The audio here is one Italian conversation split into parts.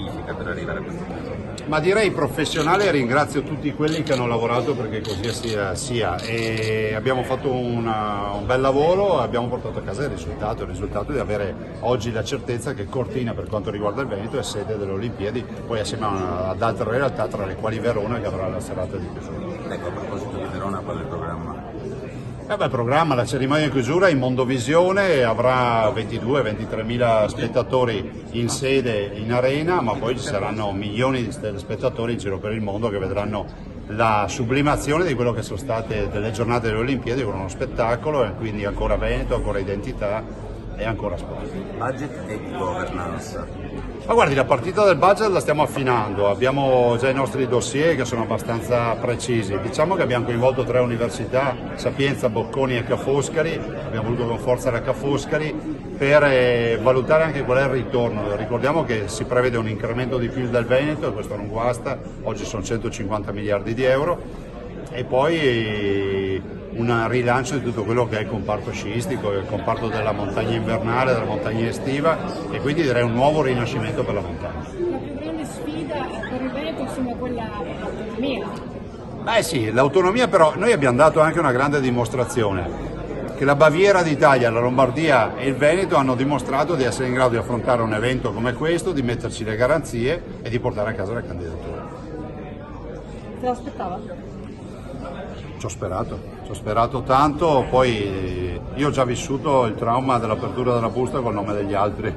fisica per arrivare a questo punto? Ma direi professionale, ringrazio tutti quelli che hanno lavorato perché così sia. E abbiamo fatto un bel lavoro, abbiamo portato a casa il risultato di avere oggi la certezza che Cortina, per quanto riguarda il Veneto, è sede delle Olimpiadi, poi assieme ad altre realtà, tra le quali Verona, che avrà la serata di chiusura. Ecco, a proposito di Verona, qual è il programma? Il programma, la cerimonia di chiusura in Mondovisione avrà 22-23 mila spettatori in sede, in arena, ma poi ci saranno milioni di spettatori in giro per il mondo che vedranno la sublimazione di quello che sono state delle giornate delle Olimpiadi con uno spettacolo, e quindi ancora Veneto, ancora identità e ancora sport. Budget e governance. Ma guardi, la partita del budget la stiamo affinando, abbiamo già i nostri dossier che sono abbastanza precisi. Diciamo che abbiamo coinvolto 3 università, Sapienza, Bocconi e Ca' Foscari, abbiamo voluto con forza la Ca' Foscari per valutare anche qual è il ritorno. Ricordiamo che si prevede un incremento di PIL del Veneto, e questo non guasta, oggi sono 150 miliardi di euro, e poi un rilancio di tutto quello che è il comparto sciistico, il comparto della montagna invernale, della montagna estiva, e quindi direi un nuovo rinascimento per la montagna. La più grande sfida per il Veneto insomma è quella dell'autonomia. Beh sì, l'autonomia, però noi abbiamo dato anche una grande dimostrazione che la Baviera d'Italia, la Lombardia e il Veneto hanno dimostrato di essere in grado di affrontare un evento come questo, di metterci le garanzie e di portare a casa la candidatura. Te l'aspettava? Ci ho sperato tanto, poi io ho già vissuto il trauma dell'apertura della busta col nome degli altri,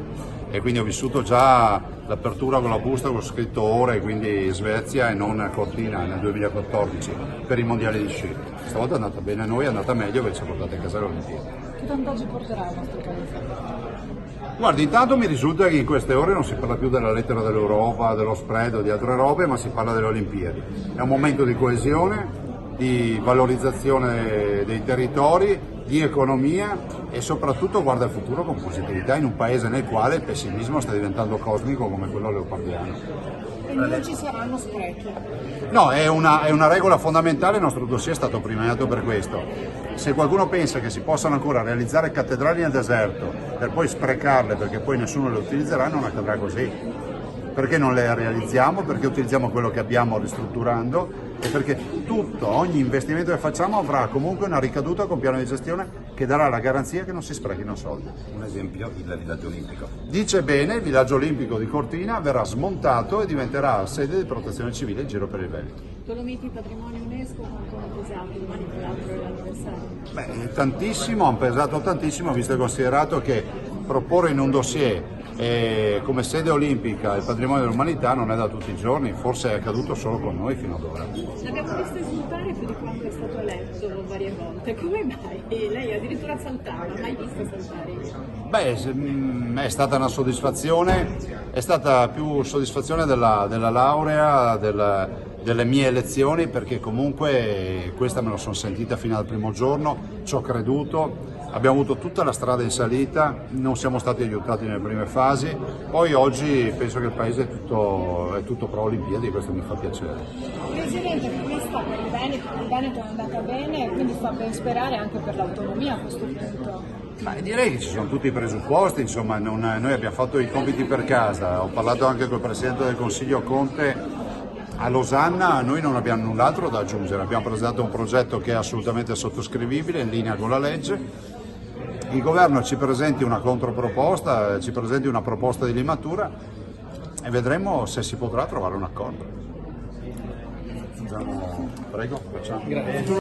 e quindi ho vissuto già l'apertura con la busta con scritto ore, quindi Svezia e non Cortina nel 2014 per i mondiali di sci. Stavolta è andata bene a noi, è andata meglio perché ci ha portato a casa le Olimpiadi. Che vantaggi porterà il nostro paese? Guardi, intanto mi risulta che in queste ore non si parla più della lettera dell'Europa, dello spread o di altre robe, ma si parla delle Olimpiadi. È un momento di coesione, di valorizzazione dei territori, di economia, e soprattutto guarda il futuro con positività in un paese nel quale il pessimismo sta diventando cosmico come quello leopardiano. E non ci saranno sprechi. No, è una regola fondamentale, il nostro dossier è stato premiato per questo. Se qualcuno pensa che si possano ancora realizzare cattedrali nel deserto per poi sprecarle perché poi nessuno le utilizzerà, non accadrà così. Perché non le realizziamo? Perché utilizziamo quello che abbiamo ristrutturando, e perché ogni investimento che facciamo avrà comunque una ricaduta con piano di gestione che darà la garanzia che non si sprechino soldi. Un esempio, il villaggio olimpico. Dice bene, il villaggio olimpico di Cortina verrà smontato e diventerà sede di protezione civile in giro per il Veneto. Dolomiti Patrimonio UNESCO, quanto hanno pesato il manipolato dell'anniversario? Beh, tantissimo, hanno pesato tantissimo, visto e considerato che proporre in un dossier come sede olimpica il patrimonio dell'umanità non è da tutti i giorni, forse è accaduto solo con noi fino ad ora. L'abbiamo visto esultare più di quanto è stato eletto varie volte, come mai? Lei addirittura saltava, mai visto saltare? Beh, è stata una soddisfazione, è stata più soddisfazione della laurea, delle mie elezioni, perché comunque questa me la sono sentita fino al primo giorno, ci ho creduto. Abbiamo avuto tutta la strada in salita, non siamo stati aiutati nelle prime fasi, poi oggi penso che il paese è tutto pro Olimpiadi, e questo mi fa piacere. Presidente, questa per il Veneto è andata bene, quindi fa ben sperare anche per l'autonomia a questo punto. Ma direi che ci sono tutti i presupposti, insomma, noi abbiamo fatto i compiti per casa, ho parlato anche col Presidente del Consiglio Conte. A Losanna noi non abbiamo null'altro da aggiungere, abbiamo presentato un progetto che è assolutamente sottoscrivibile, in linea con la legge. Il governo ci presenti una controproposta, ci presenti una proposta di limatura, e vedremo se si potrà trovare un accordo. Prego, facciamo. Grazie.